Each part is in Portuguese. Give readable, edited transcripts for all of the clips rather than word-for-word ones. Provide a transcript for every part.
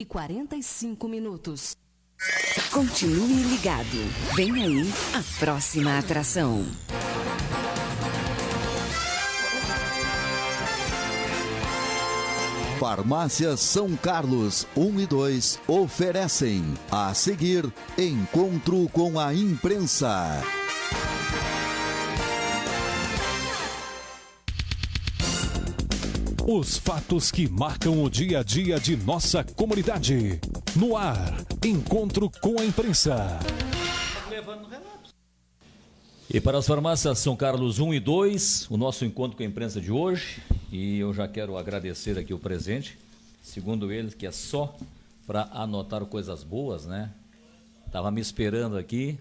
e 45 minutos. Continue ligado. Vem aí a próxima atração. Farmácias São Carlos 1 e 2 oferecem a seguir Encontro com a Imprensa. Os fatos que marcam o dia a dia de nossa comunidade. No ar, Encontro com a Imprensa. E para as farmácias São Carlos 1 e 2, o nosso encontro com a imprensa de hoje. E eu já quero agradecer aqui o presente, segundo eles, que é só para anotar coisas boas, né? Estava me esperando aqui,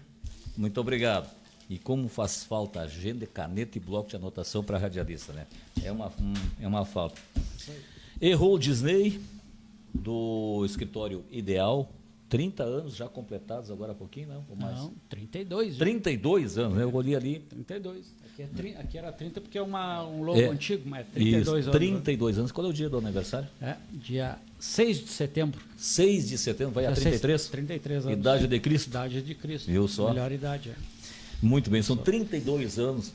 muito obrigado. E como faz falta agenda, caneta e bloco de anotação para radialista, né? É uma falta. Errou o Disney, do escritório Ideal, 30 anos já completados agora há pouquinho, não? Ou mais? Não, 32. 32 anos, né? Eu olhei ali. 32. Aqui era 30 porque é um logo antigo, mas é 32 isso, anos. 32 anos. Qual é o dia do aniversário? Dia 6 de setembro. 6 de setembro, vai a 33? 33 anos. Idade de Cristo? Idade de Cristo. Viu só? Melhor idade, Muito bem, são 32 anos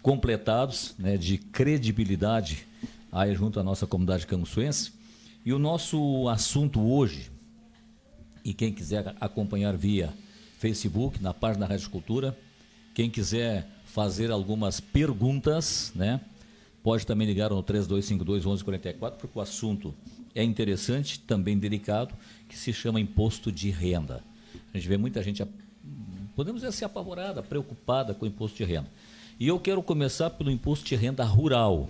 completados, né, de credibilidade aí junto à nossa comunidade canguçuense. E o nosso assunto hoje, e quem quiser acompanhar via Facebook, na página da Rádio Cultura, quem quiser fazer algumas perguntas, né, pode também ligar no 3252-1144, porque o assunto é interessante, também delicado, que se chama imposto de renda. A gente vê muita gente, podemos dizer assim, apavorada, preocupada com o imposto de renda. E eu quero começar pelo imposto de renda rural,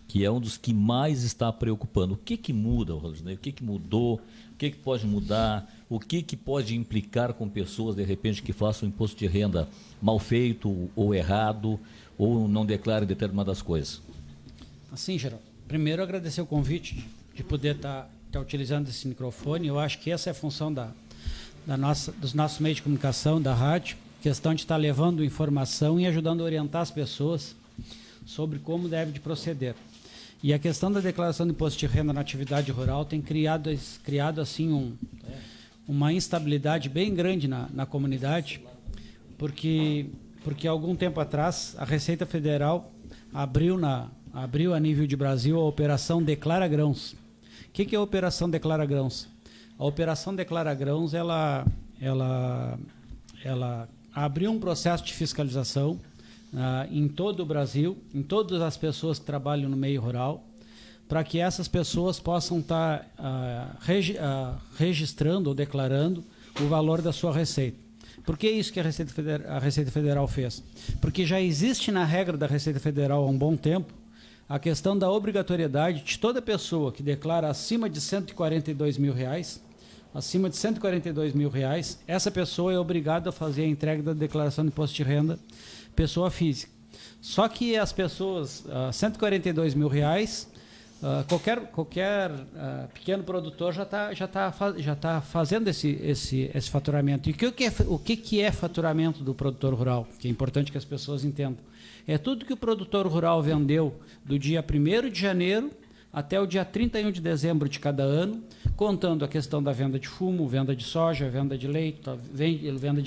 que é um dos que mais está preocupando. O que muda, Rosinei? O que mudou? O que pode mudar? O que pode implicar com pessoas, de repente, que façam imposto de renda mal feito ou errado, ou não declarem determinadas coisas? Assim, Geraldo, primeiro agradecer o convite de poder estar utilizando esse microfone. Eu acho que essa é a função dos nossos meios de comunicação, da rádio, questão de estar levando informação e ajudando a orientar as pessoas sobre como deve de proceder. E a questão da declaração de imposto de renda na atividade rural tem criado assim uma instabilidade bem grande na comunidade, porque há algum tempo atrás a Receita Federal abriu a nível de Brasil a Operação Declara Grãos. O que é a Operação Declara Grãos? A Operação Declara Grãos ela abriu um processo de fiscalização em todo o Brasil, em todas as pessoas que trabalham no meio rural, para que essas pessoas possam estar registrando ou declarando o valor da sua receita. Por que isso que a Receita Federal fez? Porque já existe na regra da Receita Federal há um bom tempo a questão da obrigatoriedade de toda pessoa que declara acima de R$142 mil, essa pessoa é obrigada a fazer a entrega da declaração de imposto de renda pessoa física. Só que as pessoas, R$142 mil, qualquer pequeno produtor já tá fazendo esse faturamento. E o que é faturamento do produtor rural? Que é importante que as pessoas entendam. É tudo que o produtor rural vendeu do dia 1º de janeiro até o dia 31 de dezembro de cada ano, contando a questão da venda de fumo, venda de soja, venda de leite, venda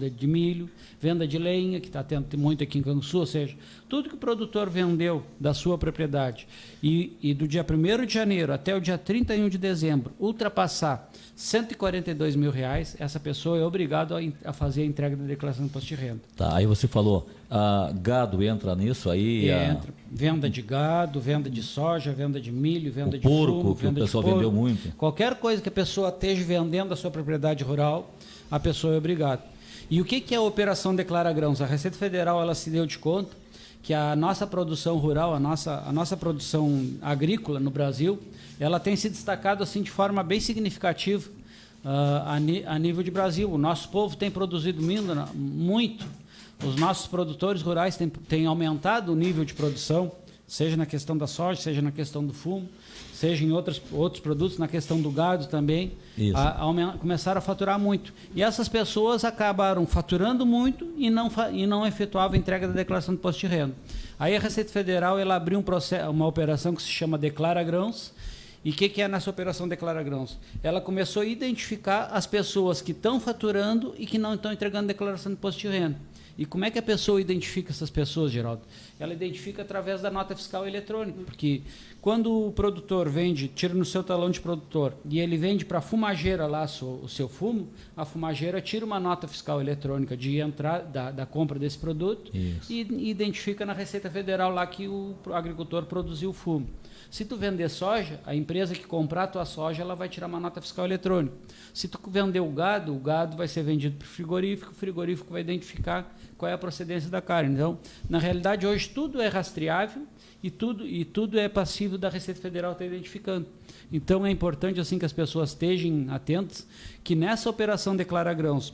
de milho, venda de lenha, que está tendo muito aqui em Canguçu, ou seja, tudo que o produtor vendeu da sua propriedade e do dia 1º de janeiro até o dia 31 de dezembro ultrapassar R$142 mil, essa pessoa é obrigada a fazer a entrega da declaração de imposto de renda. Tá, aí você falou, gado entra nisso aí? Entra. Venda de gado, venda de soja, venda de milho, venda de porco, fumo, que o pessoal vendeu muito. Qualquer coisa que a pessoa esteja vendendo a sua propriedade rural, a pessoa é obrigada. E o que é a Operação Declara Grãos? A Receita Federal ela se deu de conta que a nossa produção rural, a nossa produção agrícola no Brasil, ela tem se destacado assim de forma bem significativa a nível de Brasil. O nosso povo tem produzido muito. Os nossos produtores rurais têm aumentado o nível de produção, seja na questão da soja, seja na questão do fumo, seja em outros produtos, na questão do gado também, começaram a faturar muito. E essas pessoas acabaram faturando muito e não efetuavam a entrega da declaração de imposto de renda. Aí a Receita Federal ela abriu uma operação que se chama Declara Grãos, E o que é nessa operação Declara Grãos? Ela começou a identificar as pessoas que estão faturando e que não estão entregando declaração de imposto de renda. E como é que a pessoa identifica essas pessoas, Geraldo? Ela identifica através da nota fiscal eletrônica, porque quando o produtor vende, tira no seu talão de produtor, e ele vende para a fumageira lá o seu fumo, a fumageira tira uma nota fiscal eletrônica de entrada da compra desse produto e identifica na Receita Federal lá que o agricultor produziu o fumo. Se tu vender soja, a empresa que comprar a tua soja, ela vai tirar uma nota fiscal eletrônica. Se tu vender o gado vai ser vendido para o frigorífico vai identificar qual é a procedência da carne. Então, na realidade, hoje tudo é rastreável e tudo é passível da Receita Federal estar identificando. Então, é importante assim que as pessoas estejam atentas que nessa operação Declara Grãos,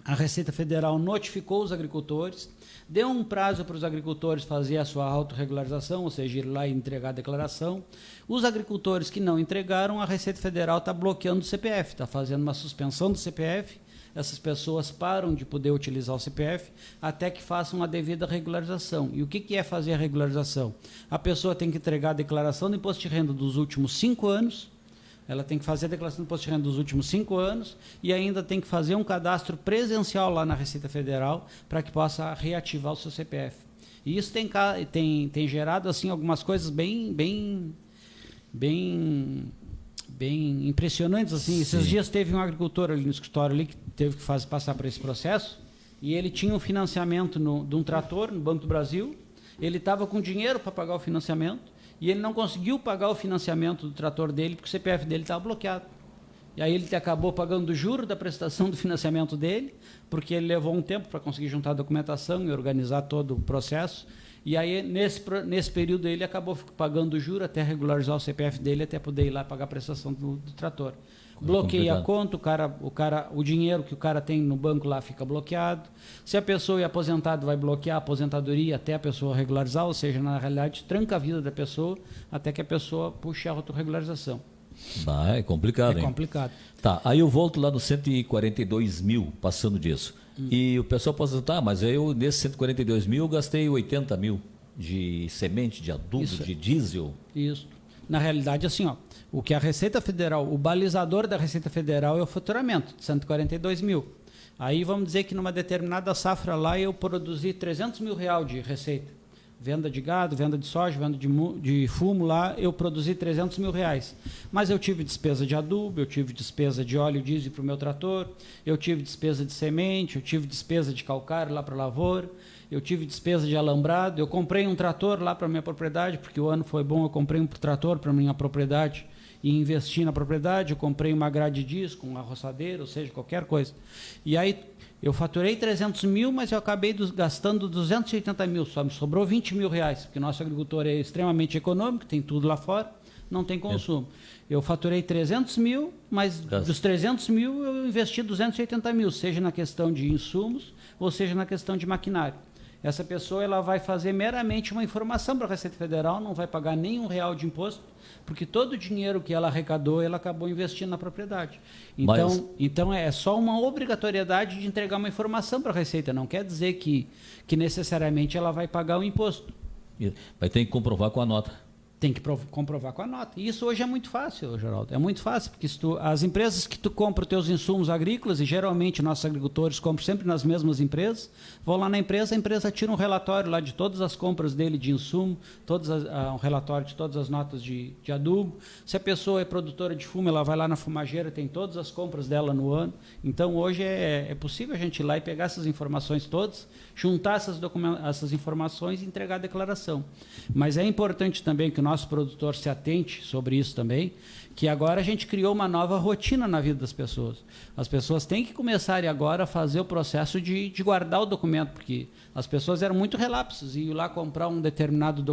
a Receita Federal notificou os agricultores, deu um prazo para os agricultores fazer a sua autorregularização, ou seja, ir lá e entregar a declaração. Os agricultores que não entregaram, a Receita Federal está bloqueando o CPF, está fazendo uma suspensão do CPF. Essas pessoas param de poder utilizar o CPF até que façam a devida regularização. E o que é fazer a regularização? A pessoa tem que entregar a declaração do imposto de renda dos últimos 5 anos, ela tem que fazer a declaração do imposto de renda dos últimos 5 anos e ainda tem que fazer um cadastro presencial lá na Receita Federal para que possa reativar o seu CPF. E isso tem gerado assim, algumas coisas bem impressionantes. Assim. Esses dias teve um agricultor ali no escritório ali, que teve que passar por esse processo e ele tinha um financiamento de um trator no Banco do Brasil, ele estava com dinheiro para pagar o financiamento, e ele não conseguiu pagar o financiamento do trator dele porque o CPF dele estava bloqueado. E aí ele acabou pagando o juro da prestação do financiamento dele, porque ele levou um tempo para conseguir juntar a documentação e organizar todo o processo. E aí, nesse período, ele acabou pagando o juro até regularizar o CPF dele, até poder ir lá pagar a prestação do trator. Bloqueia a conta, o dinheiro que o cara tem no banco lá fica bloqueado. Se a pessoa é aposentada, vai bloquear a aposentadoria até a pessoa regularizar, ou seja, na realidade, tranca a vida da pessoa até que a pessoa puxe a autorregularização. É complicado, hein? É complicado. Tá, aí eu volto lá no 142 mil, passando disso. E o pessoal pode dizer, mas eu nesse 142 mil eu gastei 80 mil de semente, de adubo, de diesel. Isso. Na realidade, assim, o que a Receita Federal, o balizador da Receita Federal é o faturamento, de 142 mil. Aí vamos dizer que numa determinada safra lá eu produzi 300 mil reais de receita. Venda de gado, venda de soja, venda de fumo lá, eu produzi 300 mil reais. Mas eu tive despesa de adubo, eu tive despesa de óleo diesel para o meu trator, eu tive despesa de semente, eu tive despesa de calcário lá para a lavoura, eu tive despesa de alambrado, eu comprei um trator lá para a minha propriedade, porque o ano foi bom, eu comprei um trator para a minha propriedade e investi na propriedade, eu comprei uma grade de disco, uma roçadeira, ou seja, qualquer coisa. E aí eu faturei 300 mil, mas eu acabei gastando 280 mil, só me sobrou 20 mil reais, porque nosso agricultor é extremamente econômico, tem tudo lá fora, não tem consumo. Eu faturei 300 mil, mas dos 300 mil eu investi 280 mil, seja na questão de insumos, ou seja na questão de maquinário. Essa pessoa ela vai fazer meramente uma informação para a Receita Federal, não vai pagar nem R$1 de imposto, porque todo o dinheiro que ela arrecadou, ela acabou investindo na propriedade. Então é só uma obrigatoriedade de entregar uma informação para a Receita, não quer dizer que necessariamente ela vai pagar o imposto. Vai ter que comprovar com a nota. Tem que comprovar com a nota. E isso hoje é muito fácil, Geraldo. É muito fácil, porque as empresas que tu compra os teus insumos agrícolas, e geralmente nossos agricultores compram sempre nas mesmas empresas, vão lá na empresa, a empresa tira um relatório lá de todas as compras dele de insumo, um relatório de todas as notas de adubo. Se a pessoa é produtora de fumo, ela vai lá na fumageira, tem todas as compras dela no ano. Então hoje é possível a gente ir lá e pegar essas informações todas, juntar essas informações e entregar a declaração. Mas é importante também que o nosso produtor se atente sobre isso também, que agora a gente criou uma nova rotina na vida das pessoas. As pessoas têm que começar agora a fazer o processo de guardar o documento, porque as pessoas eram muito relapsos, iam lá comprar um determinado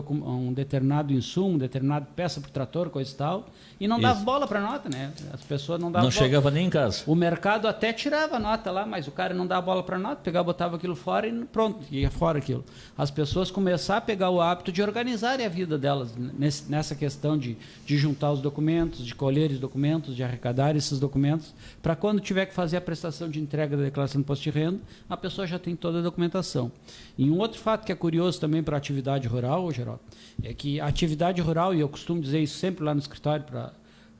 insumo, determinada peça para o trator, coisa e tal, e não dava bola para a nota, né? As pessoas não davam bola. Não chegava nem em casa. O mercado até tirava a nota lá, mas o cara não dava bola para a nota, pegava, botava aquilo fora e pronto, ia fora aquilo. As pessoas começaram a pegar o hábito de organizarem a vida delas nessa questão de juntar os documentos, de colher os documentos, de arrecadar esses documentos, para quando tiver que fazer a prestação de entrega da declaração de imposto de renda, a pessoa já tem toda a documentação. E um outro fato que é curioso também para a atividade rural, Geraldo, é que a atividade rural, e eu costumo dizer isso sempre lá no escritório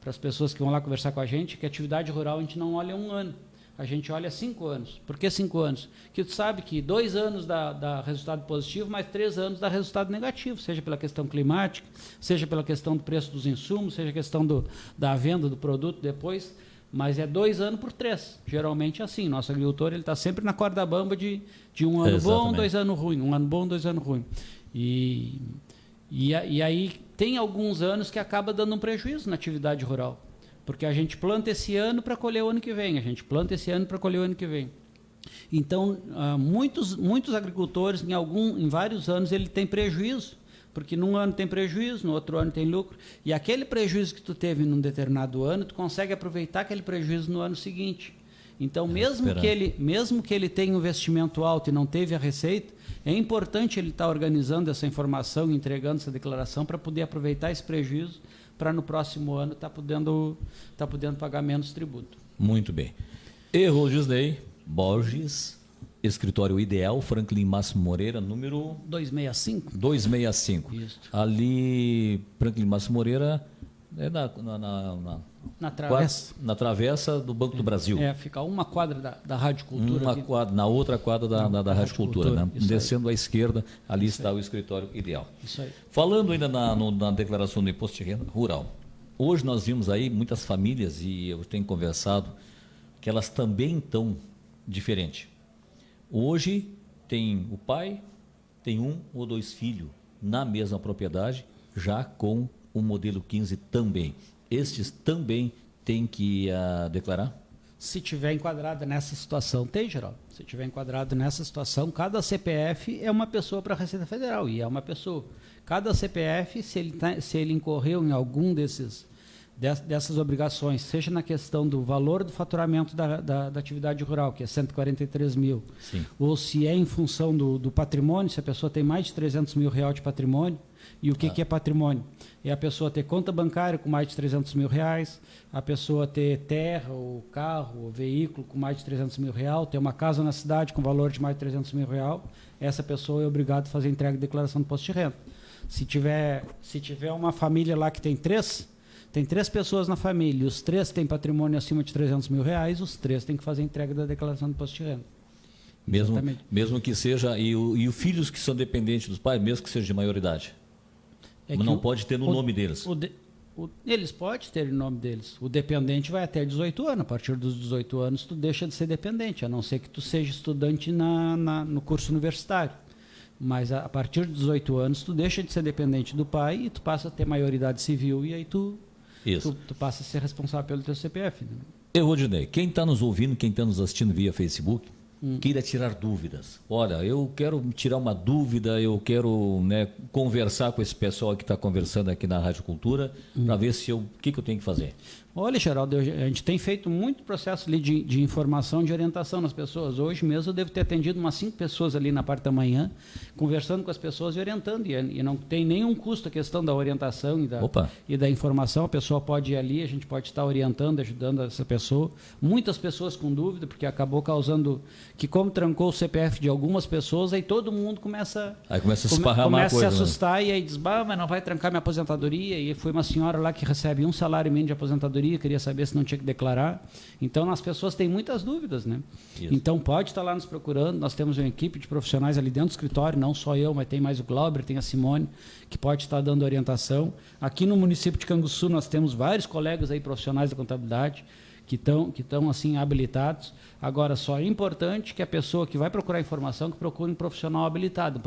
para as pessoas que vão lá conversar com a gente, que a atividade rural a gente não olha 1 ano, a gente olha 5 anos. Por que 5 anos? Porque tu sabe que 2 anos dá resultado positivo, mas 3 anos dá resultado negativo, seja pela questão climática, seja pela questão do preço dos insumos, seja a questão da venda do produto depois, mas é 2 anos por 3. Geralmente é assim, nosso agricultor ele está sempre na corda bamba de 1 ano bom, 2 anos ruim, 1 ano bom, 2 anos ruim. E aí tem alguns anos que acaba dando um prejuízo na atividade rural. Porque a gente planta esse ano para colher o ano que vem, a gente planta esse ano para colher o ano que vem. Então, muitos agricultores, em vários anos, ele tem prejuízo, porque num ano tem prejuízo, no outro ano tem lucro, e aquele prejuízo que tu teve num determinado ano, tu consegue aproveitar aquele prejuízo no ano seguinte. Então, mesmo que ele tenha um investimento alto e não teve a receita, é importante ele estar organizando essa informação, entregando essa declaração para poder aproveitar esse prejuízo, para no próximo ano estar podendo pagar menos tributo. Muito bem. Erro Disney, Borges, Escritório Ideal, Franklin Máximo Moreira, número 265. 265. Isso. Ali, Franklin Máximo Moreira é na travessa do Banco do Brasil. Fica uma quadra da Rádio Cultura. Na outra quadra da Rádio Cultura, né? Descendo à esquerda, ali Isso está aí. o Escritório Ideal. Isso aí. Falando ainda na declaração do Imposto de Renda Rural, hoje nós vimos aí muitas famílias, e eu tenho conversado, que elas também estão diferentes. Hoje tem o pai, tem 1 ou 2 filhos na mesma propriedade, já com o modelo 15 também. Estes também têm que declarar? Se tiver enquadrado nessa situação, tem, Geraldo. Se tiver enquadrado nessa situação, cada CPF é uma pessoa para a Receita Federal, e é uma pessoa. Cada CPF, se ele incorreu em algum dessas obrigações, seja na questão do valor do faturamento da atividade rural, que é 143 mil, Sim. ou se é em função do patrimônio, se a pessoa tem mais de 300 mil reais de patrimônio. E o que é patrimônio? É a pessoa ter conta bancária com mais de 300 mil reais, a pessoa ter terra, ou carro, ou veículo com mais de 300 mil reais, ter uma casa na cidade com valor de mais de 300 mil reais, essa pessoa é obrigada a fazer entrega de declaração do imposto de renda. Se tiver uma família lá que tem 3 pessoas na família, e os 3 têm patrimônio acima de 300 mil reais, os 3 têm que fazer entrega da declaração do imposto de renda. Mesmo que seja, e os filhos que são dependentes dos pais, mesmo que seja de maioridade? Mas não pode ter no nome deles. Eles podem ter o nome deles. O dependente vai até 18 anos. A partir dos 18 anos, tu deixa de ser dependente, a não ser que tu seja estudante no curso universitário. Mas a partir dos 18 anos, tu deixa de ser dependente do pai e tu passa a ter maioridade civil, e aí tu passa a ser responsável pelo teu CPF. Né? Rodinei, quem está nos ouvindo, quem está nos assistindo via Facebook, queira tirar dúvidas. Olha, eu quero tirar uma dúvida, eu quero conversar com esse pessoal que está conversando aqui na Rádio Cultura, para ver o que eu tenho que fazer. Olha, Geraldo, a gente tem feito muito processo ali de informação, de orientação nas pessoas. Hoje mesmo eu devo ter atendido umas 5 pessoas ali na parte da manhã, conversando com as pessoas e orientando. E não tem nenhum custo a questão da orientação e da informação. A pessoa pode ir ali, a gente pode estar orientando, ajudando essa pessoa. Muitas pessoas com dúvida, porque acabou causando que, como trancou o CPF de algumas pessoas, aí todo mundo começa a esparramar coisa, se assustar, né? E aí diz, mas não vai trancar minha aposentadoria. E foi uma senhora lá que recebe 1 salário mínimo de aposentadoria, queria saber se não tinha que declarar. Então, as pessoas têm muitas dúvidas, né? Isso. Então, pode estar lá nos procurando. Nós temos uma equipe de profissionais ali dentro do escritório, não só eu, mas tem mais o Glauber, tem a Simone, que pode estar dando orientação. Aqui no município de Canguçu, nós temos vários colegas aí profissionais da contabilidade que estão assim habilitados. Agora, só é importante que a pessoa que vai procurar informação, que procure um profissional habilitado,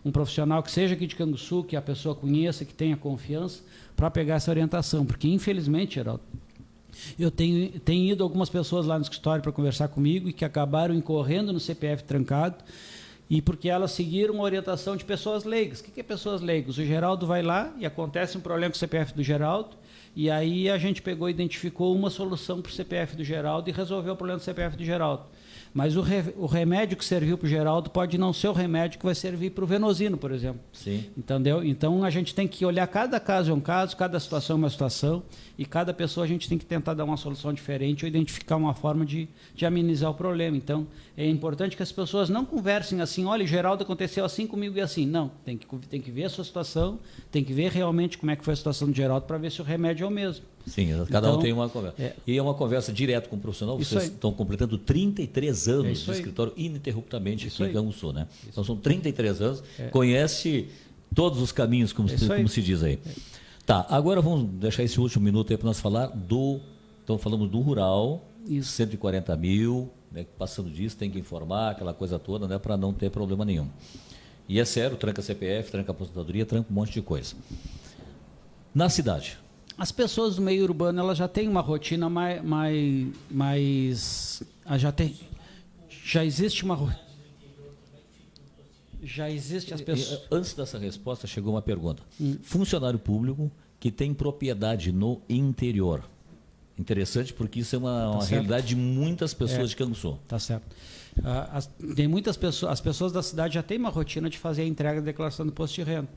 um profissional que seja aqui de Canguçu, que a pessoa conheça, que tenha confiança, para pegar essa orientação. Porque, infelizmente, Geraldo, eu tenho ido algumas pessoas lá no escritório para conversar comigo e que acabaram incorrendo no CPF trancado, e porque elas seguiram uma orientação de pessoas leigas. O que é pessoas leigas? O Geraldo vai lá e acontece um problema com o CPF do Geraldo, e aí a gente pegou e identificou uma solução para o CPF do Geraldo e resolveu o problema do CPF do Geraldo. Mas o remédio que serviu para o Geraldo pode não ser o remédio que vai servir para o Venosino, por exemplo. Sim. Entendeu? Então, a gente tem que olhar, cada caso é um caso, cada situação é uma situação, e cada pessoa a gente tem que tentar dar uma solução diferente ou identificar uma forma de amenizar o problema. Então, é importante que as pessoas não conversem assim, olha, Geraldo, aconteceu assim comigo e assim. Não, tem que ver a sua situação, tem que ver realmente como é que foi a situação do Geraldo para ver se o remédio é o mesmo. Sim, cada um Então, tem uma conversa. E é uma conversa direto com o profissional. Isso Vocês aí. estão completando 33 anos Isso de aí. escritório ininterruptamente Isso aqui em aí. Canguçu, né? Então são 33 anos, conhece todos os caminhos, como se diz aí. Tá, agora vamos deixar esse último minuto aí para nós falar do... Então falamos do rural, Isso. 140 mil, né, passando disso tem que informar, aquela coisa toda, né, para não ter problema nenhum. E é sério, tranca CPF, tranca aposentadoria, tranca um monte de coisa. Na cidade... As pessoas do meio urbano, elas já têm uma rotina já existe as pessoas... Antes dessa resposta, chegou uma pergunta. Funcionário público que tem propriedade no interior. Interessante, porque isso é uma realidade de muitas pessoas de Canguçu. Tá certo. Tem muitas pessoas, as pessoas da cidade já têm uma rotina de fazer a entrega da declaração do imposto de renda.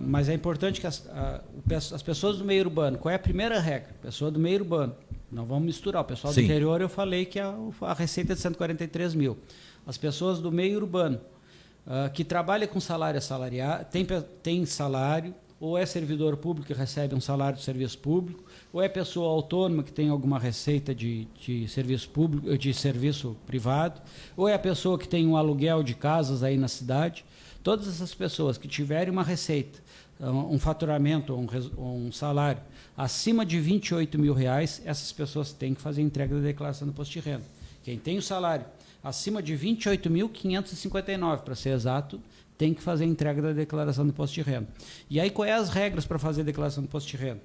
Mas é importante que as pessoas do meio urbano, qual é a primeira regra? Pessoa do meio urbano, não vamos misturar. O pessoal do interior, eu falei que a receita é de 143 mil. As pessoas do meio urbano, que trabalha com salário assalariado, tem salário, ou é servidor público que recebe um salário de serviço público, ou é pessoa autônoma que tem alguma receita de serviço público, de serviço privado, ou é a pessoa que tem um aluguel de casas aí na cidade. Todas essas pessoas que tiverem uma receita, um faturamento, um salário acima de R$28 mil, essas pessoas têm que fazer a entrega da declaração do imposto de renda. Quem tem o salário acima de R$28.559, para ser exato, tem que fazer a entrega da declaração do imposto de renda. E aí, quais as regras para fazer a declaração do imposto de renda?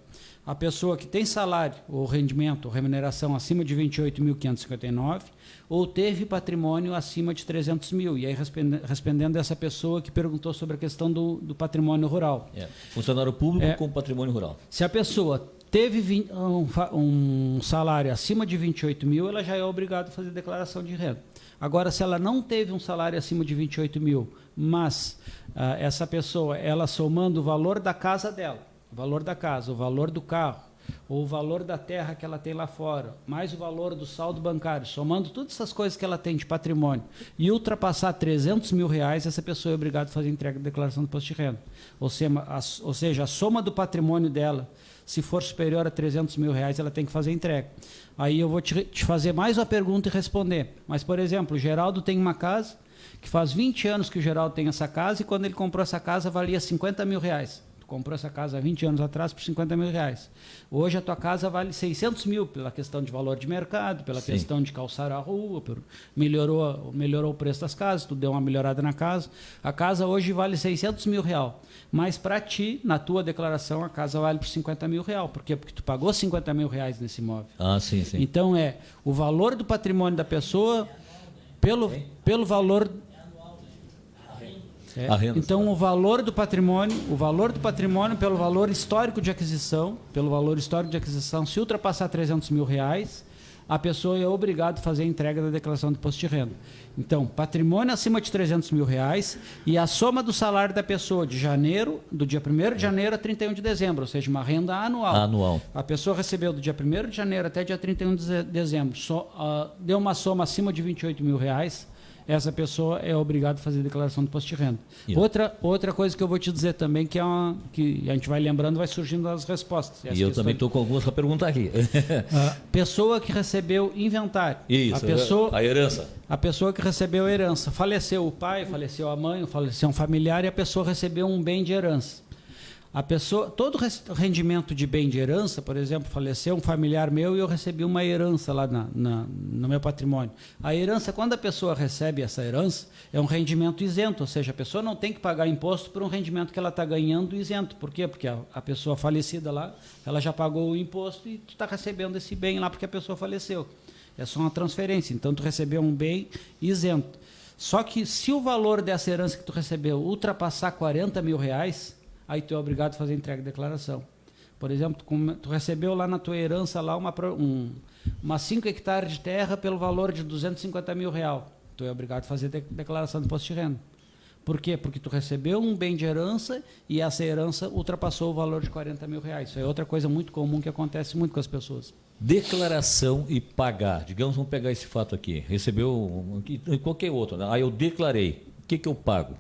A pessoa que tem salário ou rendimento ou remuneração acima de R$28.559 ou teve patrimônio acima de 300 mil. E aí, respondendo essa pessoa que perguntou sobre a questão do patrimônio rural. Funcionário público com patrimônio rural. Se a pessoa teve um salário acima de 28 mil, ela já é obrigada a fazer declaração de renda. Agora, se ela não teve um salário acima de 28 mil, mas essa pessoa, ela somando o valor da casa dela, o valor da casa, o valor do carro, ou o valor da terra que ela tem lá fora, mais o valor do saldo bancário, somando todas essas coisas que ela tem de patrimônio, e ultrapassar 300 mil reais, essa pessoa é obrigada a fazer a entrega da declaração do imposto de renda. Ou seja, a soma do patrimônio dela, se for superior a 300 mil reais, ela tem que fazer a entrega. Aí eu vou te fazer mais uma pergunta e responder. Mas, por exemplo, o Geraldo tem uma casa, que faz 20 anos que o Geraldo tem essa casa, e quando ele comprou essa casa, valia 50 mil reais. Comprou essa casa há 20 anos atrás por 50 mil reais. Hoje a tua casa vale 600 mil pela questão de valor de mercado, pela questão de calçar a rua, melhorou o preço das casas, tu deu uma melhorada na casa. A casa hoje vale 600 mil real. Mas para ti, na tua declaração, a casa vale por 50 mil real. Por quê? Porque tu pagou 50 mil reais nesse imóvel. Sim. Então o valor do patrimônio da pessoa pelo valor... Então o valor do patrimônio pelo valor histórico de aquisição, se ultrapassar 300 mil reais, a pessoa é obrigada a fazer a entrega da declaração do imposto de renda. Então, patrimônio acima de 300 mil reais e a soma do salário da pessoa do dia 1º de janeiro a 31 de dezembro, ou seja, uma renda anual. A pessoa recebeu do dia 1º de janeiro até dia 31 de dezembro, deu uma soma acima de 28 mil reais, essa pessoa é obrigada a fazer a declaração do imposto de renda. Outra coisa que eu vou te dizer também, que a gente vai lembrando, vai surgindo as respostas. E eu também estou com algumas para perguntar aqui. Pessoa que recebeu inventário. Isso, a herança. A pessoa que recebeu a herança. Faleceu o pai, faleceu a mãe, faleceu um familiar e a pessoa recebeu um bem de herança. Todo rendimento de bem de herança, por exemplo, faleceu um familiar meu e eu recebi uma herança lá no meu patrimônio. A herança, quando a pessoa recebe essa herança, é um rendimento isento, ou seja, a pessoa não tem que pagar imposto por um rendimento que ela está ganhando isento. Por quê? Porque a pessoa falecida lá, ela já pagou o imposto e tu está recebendo esse bem lá porque a pessoa faleceu. É só uma transferência, então tu recebeu um bem isento. Só que se o valor dessa herança que tu recebeu ultrapassar 40 mil reais, aí tu é obrigado a fazer entrega de declaração. Por exemplo, tu recebeu lá na tua herança lá uma 5 hectares de terra pelo valor de 250 mil real. Tu é obrigado a fazer declaração de imposto de renda. Por quê? Porque tu recebeu um bem de herança e essa herança ultrapassou o valor de 40 mil reais. Isso é outra coisa muito comum que acontece muito com as pessoas. Declaração e pagar. Digamos, vamos pegar esse fato aqui. Recebeu qualquer outro, né? Aí eu declarei. O que eu pago?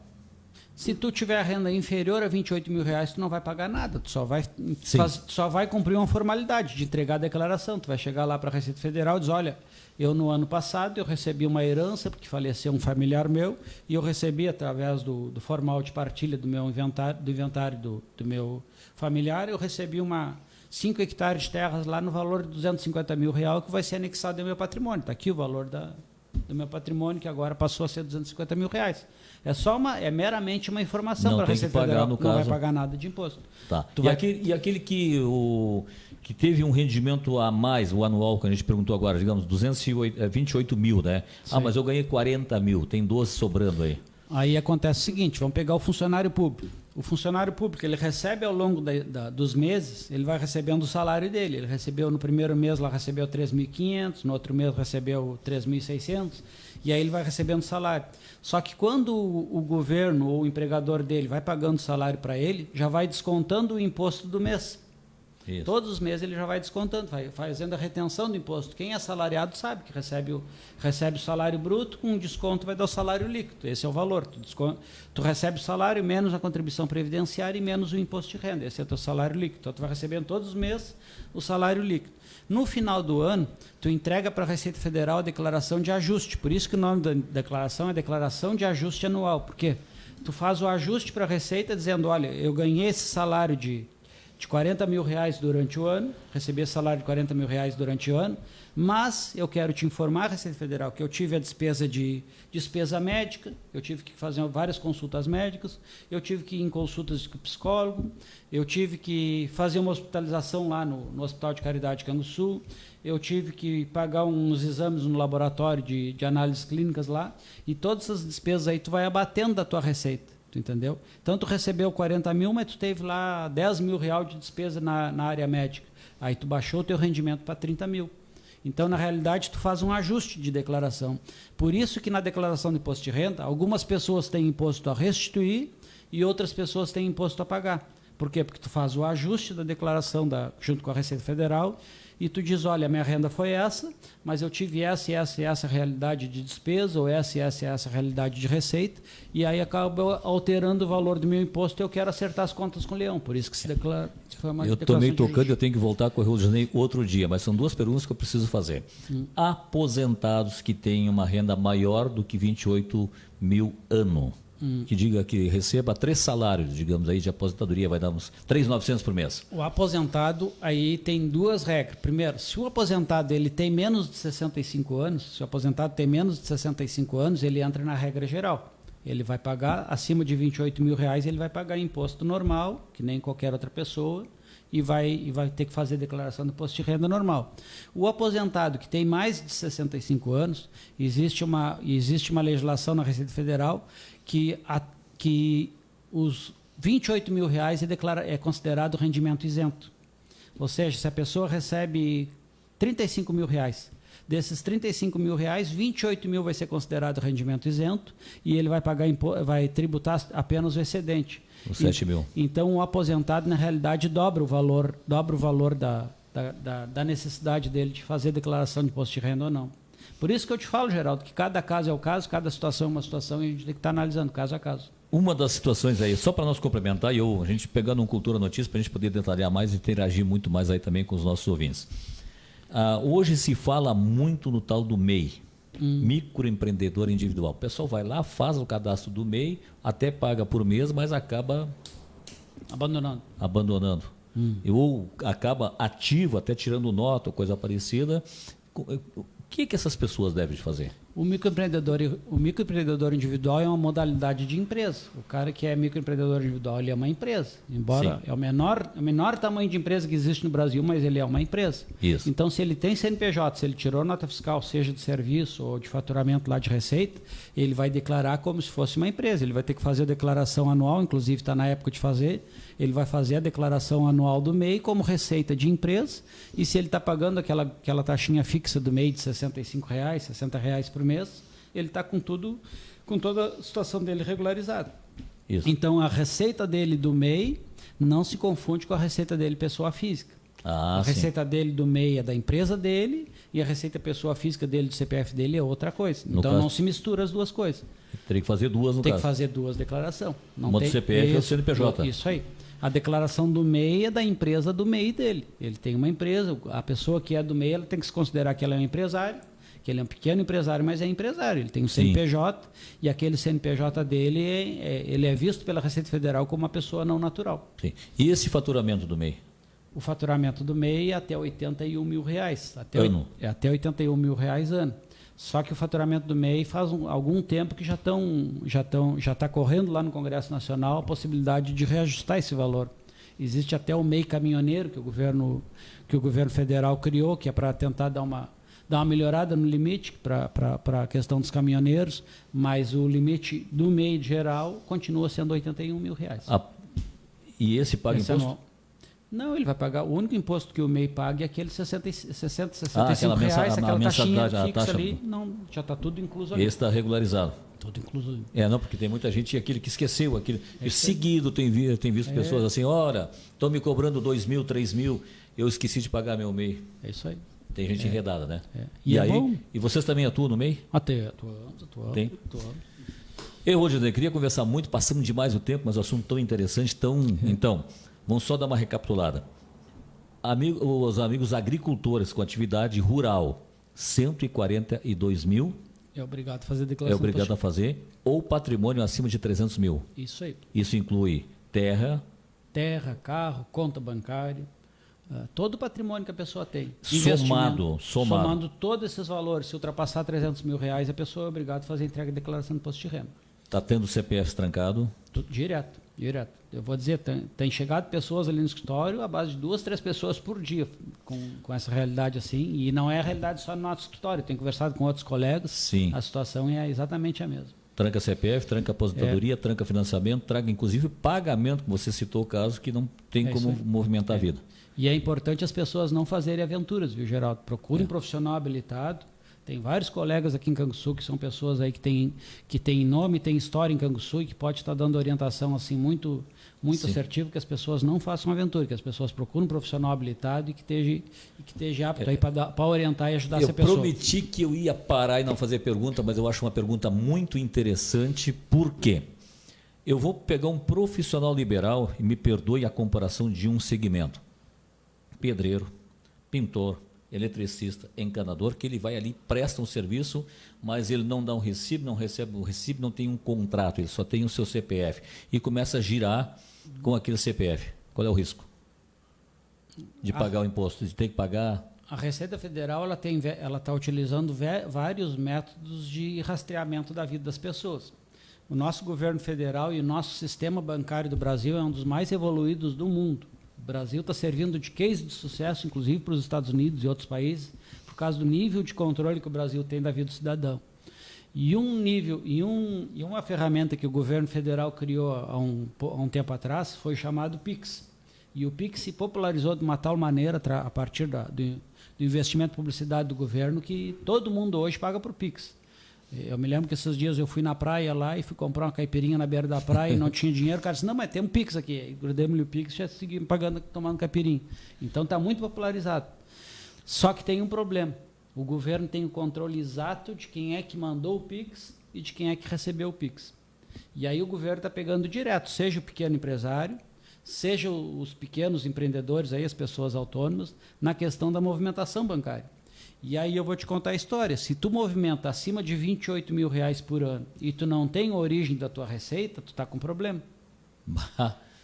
Se tu tiver renda inferior a 28 mil reais, tu não vai pagar nada. Tu só vai cumprir uma formalidade de entregar a declaração. Tu vai chegar lá para a Receita Federal e dizer, olha, eu no ano passado eu recebi uma herança, porque faleceu um familiar meu, e eu recebi através do formal de partilha do meu inventário do meu familiar, eu recebi 5 hectares de terras lá no valor de 250 mil reais, que vai ser anexado ao meu patrimônio. Está aqui o valor do meu patrimônio, que agora passou a ser 250 mil reais. É meramente uma informação para a Receita Federal. Não vai pagar nada de imposto. Tá. E aquele que teve um rendimento a mais, o anual, que a gente perguntou agora, digamos, 228 mil, né? Sim. Ah, mas eu ganhei 40 mil, tem 12 sobrando aí. Aí acontece o seguinte, vamos pegar o funcionário público. O funcionário público, ele recebe ao longo dos meses, ele vai recebendo o salário dele. Ele recebeu no primeiro mês, lá recebeu 3.500, no outro mês recebeu 3.600, e aí ele vai recebendo salário. Só que quando o governo ou o empregador dele vai pagando salário para ele, já vai descontando o imposto do mês. Isso. Todos os meses ele já vai descontando, vai fazendo a retenção do imposto. Quem é assalariado sabe que recebe o salário bruto, com um desconto vai dar o salário líquido. Esse é o valor. Tu recebe o salário menos a contribuição previdenciária e menos o imposto de renda. Esse é o teu salário líquido. Então tu vai recebendo todos os meses o salário líquido. No final do ano, tu entrega para a Receita Federal a declaração de ajuste. Por isso que o nome da declaração é declaração de ajuste anual. Por quê? Tu faz o ajuste para a Receita dizendo, olha, eu ganhei esse salário de 40 mil reais durante o ano, recebi esse salário de 40 mil reais durante o ano, mas eu quero te informar, Receita Federal, que eu tive a despesa médica, eu tive que fazer várias consultas médicas, eu tive que ir em consultas de psicólogo, eu tive que fazer uma hospitalização lá no Hospital de Caridade Canguçu, eu tive que pagar uns exames no laboratório de análises clínicas lá, e todas essas despesas aí tu vai abatendo da tua receita. Tu entendeu? Então tu recebeu 40 mil, mas tu teve lá 10 mil reais de despesa na área médica. Aí tu baixou o teu rendimento para 30 mil. Então, na realidade, tu faz um ajuste de declaração. Por isso que na declaração de imposto de renda, algumas pessoas têm imposto a restituir e outras pessoas têm imposto a pagar. Por quê? Porque tu faz o ajuste da declaração junto com a Receita Federal e tu diz, olha, minha renda foi essa, mas eu tive essa realidade de despesa ou essa realidade de receita, e aí acaba alterando o valor do meu imposto e eu quero acertar as contas com o leão. Por isso que se declara... Eu estou meio tocando, eu tenho que voltar com o Rio de Janeiro outro dia, mas são duas perguntas que eu preciso fazer. Aposentados que têm uma renda maior do que 28 mil ano, que diga que receba 3 salários, digamos aí, de aposentadoria, vai dar uns 3.900 por mês. O aposentado aí tem 2 regras. Primeiro, se o aposentado ele tem menos de 65 anos, se o aposentado tem menos de 65 anos, ele entra na regra geral. Ele vai pagar, acima de 28 mil reais, ele vai pagar imposto normal, que nem qualquer outra pessoa, e vai ter que fazer declaração de imposto de renda normal. O aposentado que tem mais de 65 anos, existe uma legislação na Receita Federal que os 28 mil reais é considerado rendimento isento. Ou seja, se a pessoa recebe 35 mil reais, desses 35 mil reais, 28 mil vai ser considerado rendimento isento e ele vai tributar apenas o excedente. Os 7 mil. Então, o aposentado, na realidade, dobra o valor da necessidade dele de fazer declaração de imposto de renda ou não. Por isso que eu te falo, Geraldo, que cada caso é um caso, cada situação é uma situação e a gente tem que estar analisando caso a caso. Uma das situações aí, só para nós complementar, a gente pegando um Cultura Notícias para a gente poder detalhar mais e interagir muito mais aí também com os nossos ouvintes. Hoje se fala muito no tal do MEI, microempreendedor individual. O pessoal vai lá, faz o cadastro do MEI, até paga por mês, mas acaba abandonando. Ou acaba ativo, até tirando nota ou coisa parecida. O que essas pessoas devem fazer? O microempreendedor individual é uma modalidade de empresa. O cara que é microempreendedor individual, ele é uma empresa. Embora é o menor tamanho de empresa que existe no Brasil, mas ele é uma empresa. Isso. Então, se ele tem CNPJ, se ele tirou nota fiscal, seja de serviço ou de faturamento lá de receita, ele vai declarar como se fosse uma empresa. Ele vai ter que fazer a declaração anual, inclusive está na época de fazer. Ele vai fazer a declaração anual do MEI como receita de empresa. E se ele está pagando aquela taxinha fixa do MEI de R$65, R$60 por mês, ele está com toda a situação dele regularizada. Isso. Então, a receita dele do MEI não se confunde com a receita dele pessoa física. A sim. receita dele do MEI é da empresa dele e a receita pessoa física dele, do CPF dele, é outra coisa. No Então caso- não se mistura as duas coisas. Teria que fazer duas no Tem que caso. fazer duas declarações. Não Uma do tem, CPF e outra do CNPJ. Isso aí. A declaração do MEI é da empresa do MEI dele. Ele tem uma empresa, a pessoa que é do MEI, ela tem que se considerar que ela é um empresário, que ele é um pequeno empresário, mas é empresário. Ele tem um Sim. CNPJ e aquele CNPJ dele, ele é visto pela Receita Federal como uma pessoa não natural. Sim. E esse faturamento do MEI? O faturamento do MEI é até R$81 mil. Ano? É até R$81 mil ano. Só que o faturamento do MEI faz algum tempo que já está correndo lá no Congresso Nacional a possibilidade de reajustar esse valor. Existe até o MEI caminhoneiro que o governo federal criou, que é para tentar dar uma melhorada no limite para a questão dos caminhoneiros, mas o limite do MEI geral continua sendo R$81 mil. E esse paga Esse imposto? anual. Não, ele vai pagar. O único imposto que o MEI paga é aquele 65 aquela reais, aquela taxinha mensalidade, a fixa taxa. ali, não, já está tudo incluso ali. Esse está regularizado. Tudo incluso ali. Não, porque tem muita gente aquele que esqueceu aquilo. E seguido tem visto pessoas assim, ora, estão me cobrando 2 mil, 3 mil, eu esqueci de pagar meu MEI. É isso aí. Tem gente enredada, né? E é aí, bom. e vocês também atuam no MEI? Até, atuamos. Tem? Eu hoje queria conversar muito, passando demais o tempo, mas o assunto tão interessante, Então, vamos só dar uma recapitulada. Os amigos agricultores com atividade rural, 142 mil. É obrigado a fazer a É declaração. obrigado a fazer, ou patrimônio acima de 300 mil. Isso aí. Isso inclui terra, Carro, conta bancária, todo o patrimônio que a pessoa tem. Somado todos esses valores, se ultrapassar R$300 mil, a pessoa é obrigada a fazer a entrega de declaração de imposto de renda. está tendo CPF trancado. Tudo direto. Eu vou dizer, tem chegado pessoas ali no escritório à base de 2, 3 pessoas por dia com essa realidade assim, e não é a realidade só no nosso escritório, tenho conversado com outros colegas, Sim. A situação é exatamente a mesma. Tranca CPF, tranca aposentadoria, tranca financiamento, tranca inclusive pagamento, que você citou o caso, que não tem como movimentar a vida. E é importante as pessoas não fazerem aventuras, viu, Geraldo? Procurem um profissional habilitado. Tem vários colegas aqui em Canguçu que são pessoas aí que têm nome, têm história em Canguçu e que pode estar dando orientação assim muito assertiva, que as pessoas não façam aventura, que as pessoas procurem um profissional habilitado e que esteja apto aí para orientar e ajudar essa pessoa. Eu prometi que eu ia parar e não fazer pergunta, mas eu acho uma pergunta muito interessante. Por quê? Eu vou pegar um profissional liberal, e me perdoe a comparação de um segmento. Pedreiro, pintor, eletricista, encanador, que ele vai ali, presta um serviço, mas ele não dá um recibo, não recebe um recibo, não tem um contrato, ele só tem o seu CPF e começa a girar com aquele CPF. Qual é o risco? De pagar o imposto, de ter que pagar... A Receita Federal ela está utilizando vários métodos de rastreamento da vida das pessoas. O nosso governo federal e o nosso sistema bancário do Brasil é um dos mais evoluídos do mundo. O Brasil está servindo de case de sucesso, inclusive para os Estados Unidos e outros países, por causa do nível de controle que o Brasil tem da vida do cidadão. E uma ferramenta que o governo federal criou há um tempo atrás foi chamado PIX. E o PIX se popularizou de uma tal maneira, a partir do investimento em publicidade do governo, que todo mundo hoje paga por PIX. Eu me lembro que esses dias eu fui na praia lá e fui comprar uma caipirinha na beira da praia e não tinha dinheiro. O cara disse, não, mas tem um Pix aqui. Aí grudei-me o Pix e já segui pagando, tomando caipirinha. Então está muito popularizado. Só que tem um problema. O governo tem o controle exato de quem é que mandou o Pix e de quem é que recebeu o Pix. E aí o governo está pegando direto, seja o pequeno empresário, seja os pequenos empreendedores, aí, as pessoas autônomas, na questão da movimentação bancária. E aí eu vou te contar a história. Se tu movimenta acima de R$28 mil por ano e tu não tem a origem da tua receita, tu está com problema.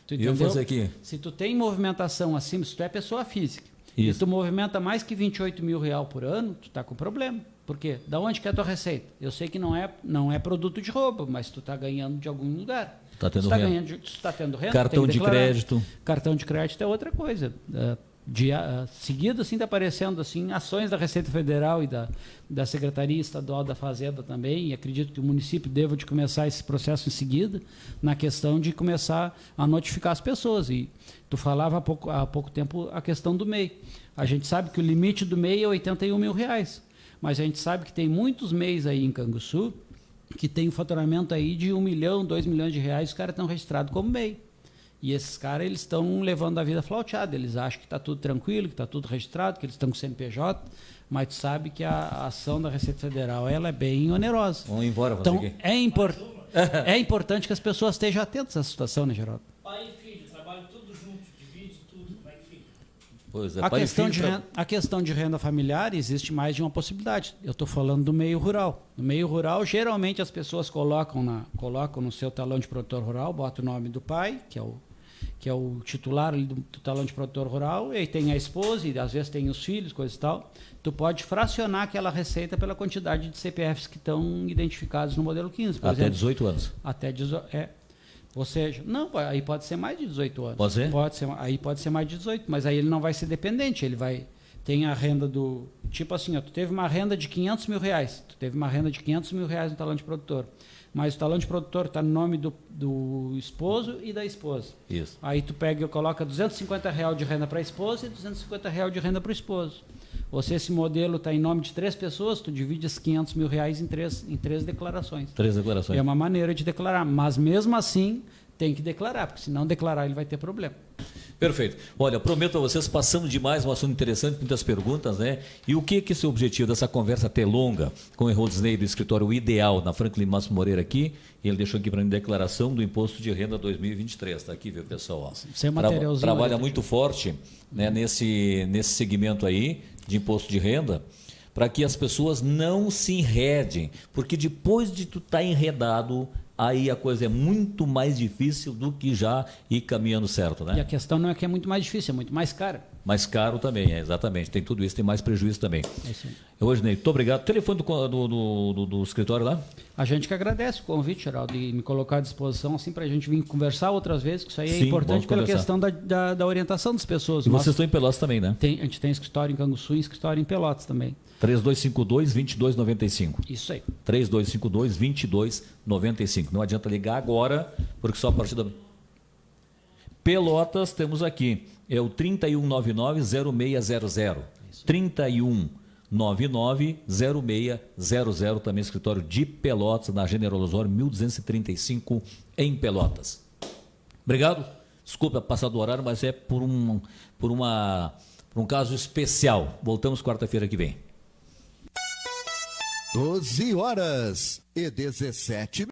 Tu eu vou fazer aqui. Se tu tem movimentação acima, se tu é pessoa física, isso, e tu movimenta mais que R$28 mil por ano, tu está com problema. Por quê? Da onde que é a tua receita? Eu sei que não é produto de roubo, mas tu está ganhando de algum lugar. Tá tendo renda. Tu está tendo renda. Cartão de crédito. Cartão de crédito é outra coisa. Seguido assim está aparecendo assim ações da Receita Federal e da Secretaria Estadual da Fazenda também, e acredito que o município deva de começar esse processo em seguida, na questão de começar a notificar as pessoas. E tu falava há pouco tempo a questão do MEI. A gente sabe que o limite do MEI é R$81 mil, mas a gente sabe que tem muitos MEIs aí em Canguçu que tem um faturamento aí de R$1 milhão, R$2 milhões, os caras estão registrados como MEI. E esses caras, eles estão levando a vida flauteada. Eles acham que está tudo tranquilo, que está tudo registrado, que eles estão com CNPJ, mas tu sabe que a ação da Receita Federal ela é bem onerosa. Vamos embora, então, aqui. É importante que as pessoas estejam atentas a essa situação, né, Geraldo? Pai e filho, trabalham tudo junto, divide tudo, pai e filho. Pois é, A questão de renda familiar, existe mais de uma possibilidade. Eu estou falando do meio rural. No meio rural, geralmente as pessoas colocam no seu talão de produtor rural, bota o nome do pai, que é o titular ali do talão de produtor rural, e aí tem a esposa, e às vezes tem os filhos, coisa e tal. Tu pode fracionar aquela receita pela quantidade de CPFs que estão identificados no modelo 15, por até exemplo. 18 anos. Até 18, ou seja, não, aí pode ser mais de 18 anos. Pode ser? Aí pode ser mais de 18, mas aí ele não vai ser dependente, ele vai... Tem a renda do... Tipo assim, ó, tu teve uma renda de 500 mil reais, no talão de produtor, mas o talão de produtor está no nome do esposo e da esposa. Isso. Aí tu pega e coloca R$250 de renda para a esposa e R$250 de renda para o esposo. Ou se esse modelo está em nome de 3 pessoas, tu divide esses 500 mil reais em três declarações. 3 declarações. É uma maneira de declarar, mas mesmo assim tem que declarar, porque se não declarar ele vai ter problema. Perfeito. Olha, prometo a vocês, passando demais um assunto interessante, muitas perguntas, né? E o que é esse objetivo dessa conversa até longa com o Errodesnei do escritório Ideal, na Franklin Márcio Moreira aqui? Ele deixou aqui para mim declaração do Imposto de Renda 2023. Está aqui, viu, pessoal? Ó. Sem materialzinho. Trabalha muito forte, né, nesse segmento aí de imposto de renda, para que as pessoas não se enredem, porque depois de tu estar enredado, aí a coisa é muito mais difícil do que já ir caminhando certo, né? E a questão não é que é muito mais difícil, é muito mais cara. Mais caro também, exatamente. Tem tudo isso, tem mais prejuízo também. É isso aí. Hoje, Ney, muito obrigado. Telefone do escritório lá? A gente que agradece o convite, Geraldo, e me colocar à disposição assim, para a gente vir conversar outras vezes, que isso aí é Sim, importante pela conversar. questão da orientação das pessoas. E vocês estão em Pelotas também, né? A gente tem escritório em Canguçu e escritório em Pelotas também. 3252-2295. Isso aí. 3252-2295. Não adianta ligar agora, porque só a partir da... Pelotas temos aqui, é o 3199-0600. 3199-0600, também escritório de Pelotas, na General Osório, 1235, em Pelotas. Obrigado. Desculpa passar do horário, mas é por um caso especial. Voltamos quarta-feira que vem. 12 horas e 17